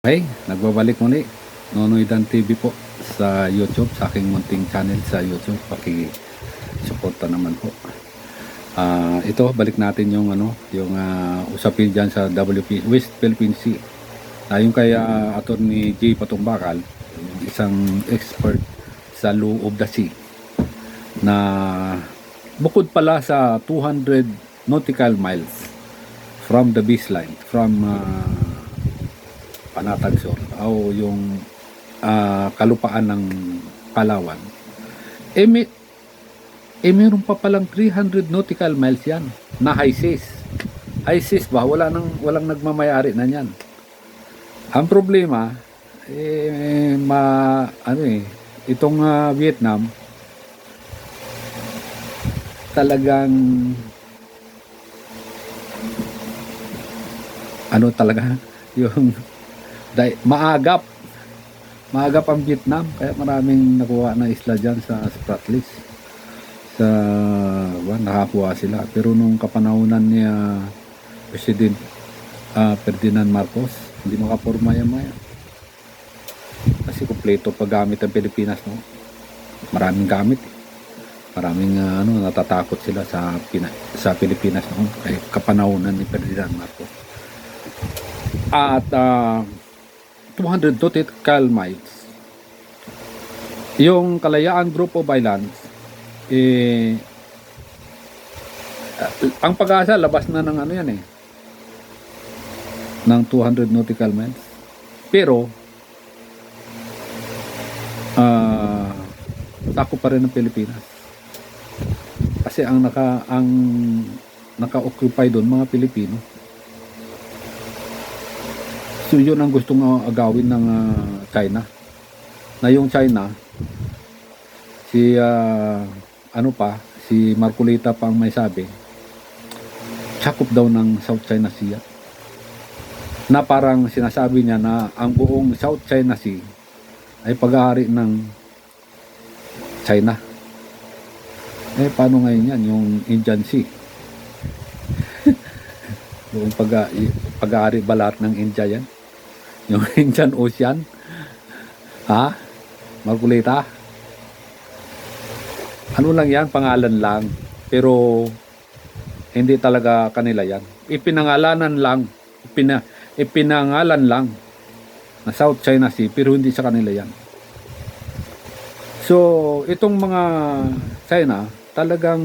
Okay, nagbabalik muli. Nonoy Dan TV po sa YouTube, sa aking munting channel sa YouTube. Paki-suporta naman po. Ito, balik natin yung usapin diyan sa WP West Philippine Sea. Yung kay Attorney J. Patumbakal, yung isang expert sa law of the sea, na bukod pala sa 200 nautical miles from the baseline, from Panatag Sur o yung kalupaan ng Palawan, meron pa palang 300 nautical miles yan na high seas. High seas ba? Walang nagmamayari na yan. Ang problema, itong Vietnam, talagang talaga yung maagap ang Vietnam, kaya maraming nakuha na isla dyan sa Spratlys. Nakakuha sila, pero nung kapanahunan ni President Ferdinand Marcos, hindi makaporma yan kasi kumpleto paggamit ang Pilipinas, no? Maraming gamit, maraming natatakot sila sa Pilipinas, no? Kaya kapanahunan ni Ferdinand Marcos. At 200 nautical miles yung Kalayaan Group of Islands, ang Pag-asa labas na ng ng 200 nautical miles, pero sakop pa rin ng Pilipinas kasi ang naka-occupy doon mga Pilipino. So yun ang gustong agawin ng China, na yung China, si Marcolita pang may sabi, sakop daw ng South China Sea, na parang sinasabi niya na ang buong South China Sea ay pag-aari ng China. Paano ngayon yan yung Indian Sea? Buong pag-aari ba lahat ng India yan? Yung Indian Ocean? Marcolita? Ano lang yan? Pangalan lang. Pero hindi talaga kanila yan. Ipinangalan lang na South China Sea, pero hindi sa kanila yan. So, itong mga China, talagang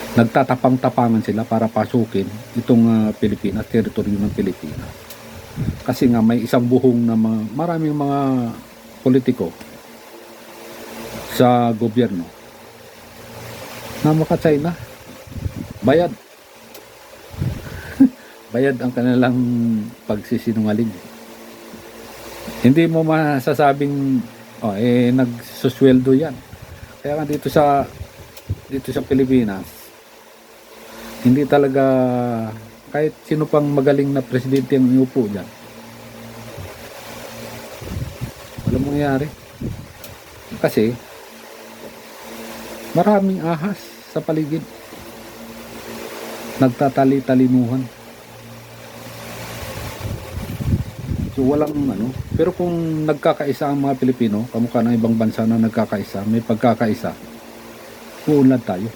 nagtatapang-tapangan sila para pasukin itong Pilipinas, teritoryo ng Pilipinas. Kasi nga may isang buhong na maraming mga politiko sa gobyerno na maka-China. Bayad. Bayad ang kanilang pagsisinungaling. Hindi mo masasabing nagsusweldo yan. Kaya nga dito sa Pilipinas, hindi talaga kahit sino pang magaling na presidente ang iupo dyan, walang mangyayari kasi maraming ahas sa paligid, nagtatali-talinuhan. So walang pero kung nagkakaisa ang mga Pilipino, kamukha ng ibang bansa na nagkakaisa, may pagkakaisa, uunlad tayo.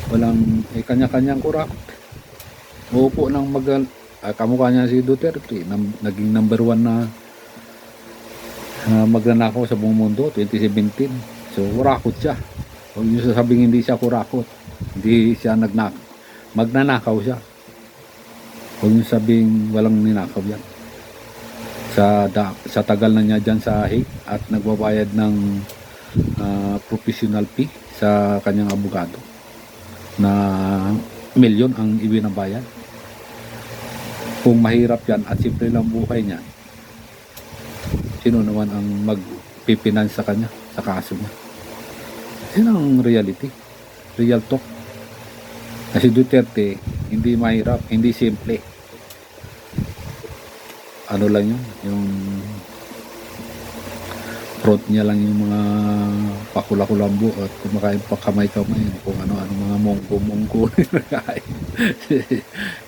Walang kanya-kanyang kurakot. Uupo ng kamukha niya si Duterte, naging number 1 na magnanakaw sa buong mundo 2017. So kurakot siya. Huwag niyo sasabing hindi siya kurakot, hindi siya magnanakaw siya. Huwag niyo sabing walang ninakaw yan. Sa tagal na niya dyan sa Hague at nagbabayad ng professional fee sa kanyang abogado na milyon ang ibinabayad. Kung mahirap yan at simple lang buhay niya, sino naman ang magpipinance sa kanya, sa kaso niya? Yan ang reality, real talk. Kasi Duterte, hindi mahirap, hindi simple. Lang yun, yung front niya lang yung mga pakula-kulambo at kumakain pa kamay-kamay kung ano-ano mga monggo-monggo nakain.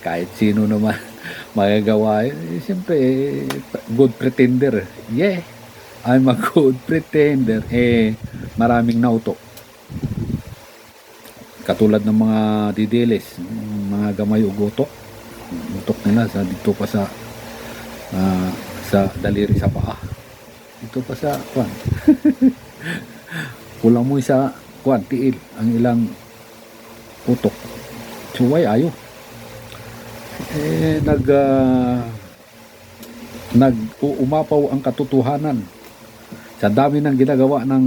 Kahit sino naman magagawa siyempre good pretender. Yeah, I'm a good pretender. Maraming nauto. Katulad ng mga didilis, mga gamay ugotok. Utok nila sa dito pa sa daliri sa paa. Dito pa sa kwan. Kulang mo sa kwan, tiil ang ilang utok. Suway ayo. Nag-uumapaw ang katotohanan sa dami ng ginagawa ng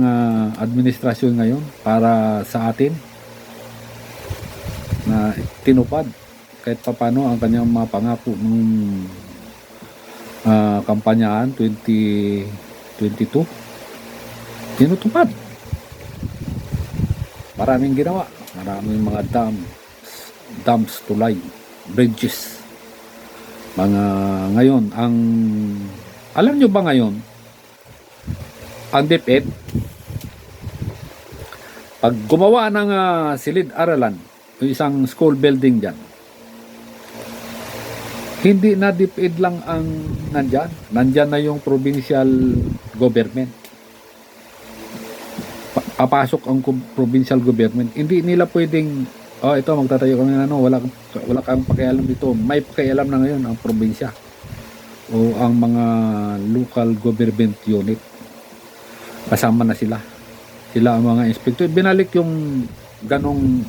administrasyon ngayon para sa atin na tinupad kahit papano ang kanyang mga pangako nung kampanyahan 2022 tinutupad. Maraming ginawa, maraming mga dams, tulay, bridges. Ngayon alam nyo ba ngayon ang DepEd pag gumawa ng silid-aralan o isang school building dyan, hindi na DepEd lang ang nandyan na yung provincial government. Papasok ang provincial government. Hindi nila pwedeng ito magtatayo kami wala kang pakialam dito. May pakialam na ngayon ang probinsya o ang mga local government unit. Kasama na sila ang mga inspector. Binalik yung ganong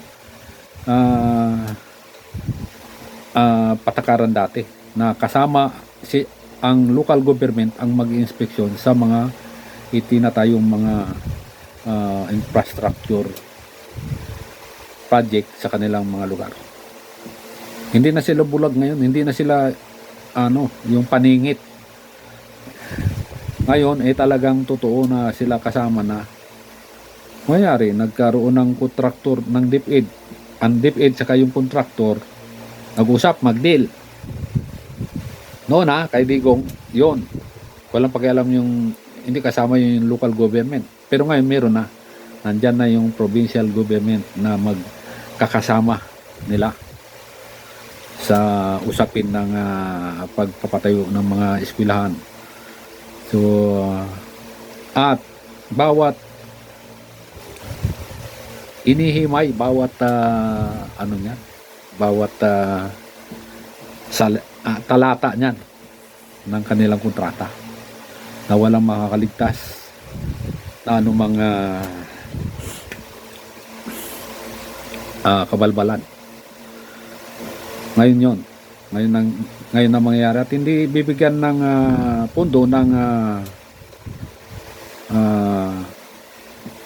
patakaran dati na kasama ang local government ang mag-inspeksyon sa mga itinatayong mga infrastructure project sa kanilang mga lugar. Hindi na sila bulag ngayon, hindi na sila yung paningit. Ngayon talagang totoo na sila kasama na. Mayari nagkaroon ng kontraktor ng DepEd. Ang DepEd saka yung kontraktor nag-usap, mag-deal. Noon kay Digong, yun. Walang pakialam yung hindi kasama yung local government. Pero ngayon meron na. Nandyan na yung provincial government na magkakasama nila sa usapin ng pagpapatayo ng mga eskwelahan. So, at bawat inihimay, bawat bawat talata niyan ng kanilang kontrata na walang makakaligtas na anumang kabalbalan. Ngayon yon. Ngayon ang mangyayari at hindi bibigyan ng pondo ng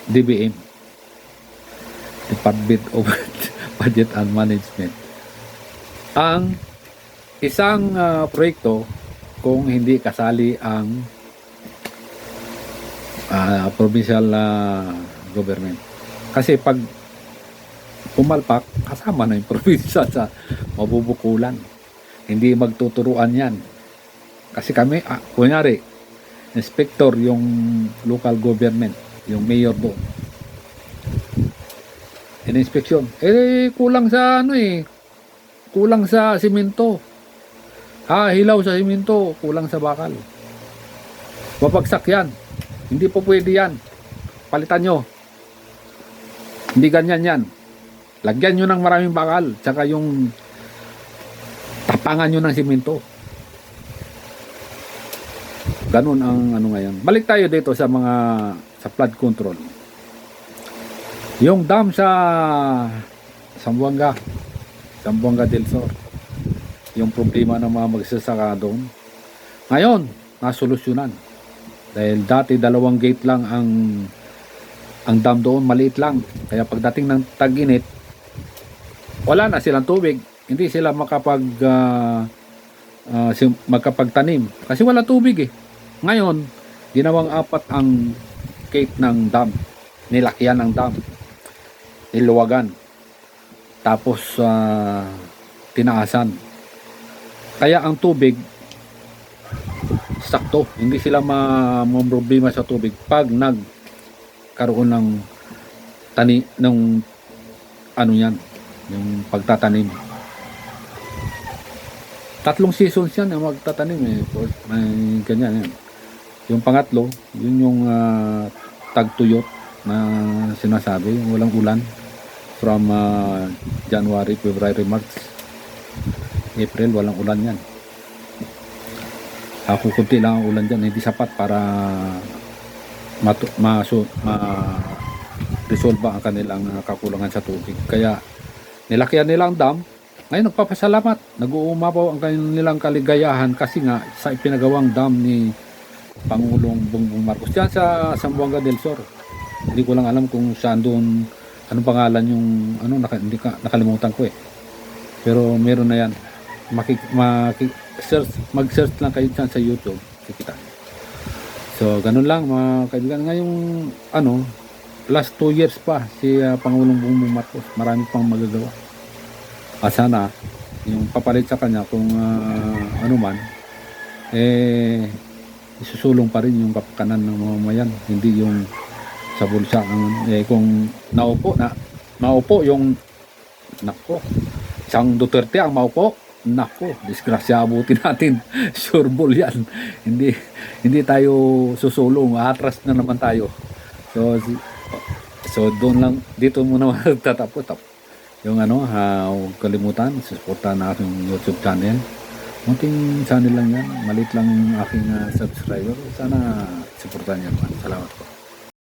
DBM, Department of Budget and Management, ang isang proyekto kung hindi kasali ang provincial government. Kasi pag pumalpak, kasama na yung probinsya sa mabubukulan. Hindi magtuturuan yan. Kasi kami, kunyari, inspector yung local government, yung mayor doon. In-inspeksyon. Kulang sa kulang sa simento. Hilaw sa simento, kulang sa bakal. Babagsak yan. Hindi po pwede yan. Palitan nyo. Hindi ganyan yan. Lagyan nyo ng maraming bakal. Tsaka yung tapangan nyo ng simento. Ganun ang ngayon. Balik tayo dito sa flood control. Yung dam sa Zamboanga del Sur. Yung problema ng mga magsasaka doon. Ngayon, nasolusyonan. Dahil dati 2 gate lang ang dam doon, maliit lang. Kaya pagdating ng tag-init, wala na silang tubig. Hindi sila magkapagtanim. Kasi wala tubig Ngayon, ginawang 4 ang gate ng dam. Nilakyan ng dam. Niluwagan. Tapos, tinaasan. Kaya ang tubig sakto. Hindi sila problema sa tubig pag nagkaroon ng ng ano yan, yung pagtatanim. 3 seasons yan ang magtatanim eh. May ganyan yan. Yung pangatlo, yun yung tagtuyot na sinasabi, yung walang ulan from January, February, March, April, walang ulan yan. Kunti lang ang ulan dyan, hindi sapat para resolve ang kanilang kakulangan sa tubig. Kaya nilakyan nila ang dam. Ngayon nagpapasalamat, nag-uumapaw ang kanilang kaligayahan kasi nga sa ipinagawang dam ni Pangulong Bongbong Marcos diyan sa Zamboanga del Sur. Hindi ko lang alam kung saan doon, anong pangalan yung nakalimutan ko eh. Pero meron na yan. Mag-search lang kayo dyan sa YouTube, kikita. So ganun lang mga kaibigan. Ngayong last 2 years pa si Pangulong Bongbong Marcos, marami pang magagawa. Sana yung papalit sa kanya kung isusulong pa rin yung kapakanan ng mamamayan, hindi yung sa bulsa kung naupo yung isang Duterte ang maupo, disgrasya abutin natin. Sureball yan. Hindi tayo susulong, atras na naman tayo. So doon lang, dito muna magtatapos. Yung huwag kalimutan, suportahan na aking YouTube channel. Munting channel lang yan, maliit lang yung aking subscriber. Sana suportahan niyo naman. Salamat po.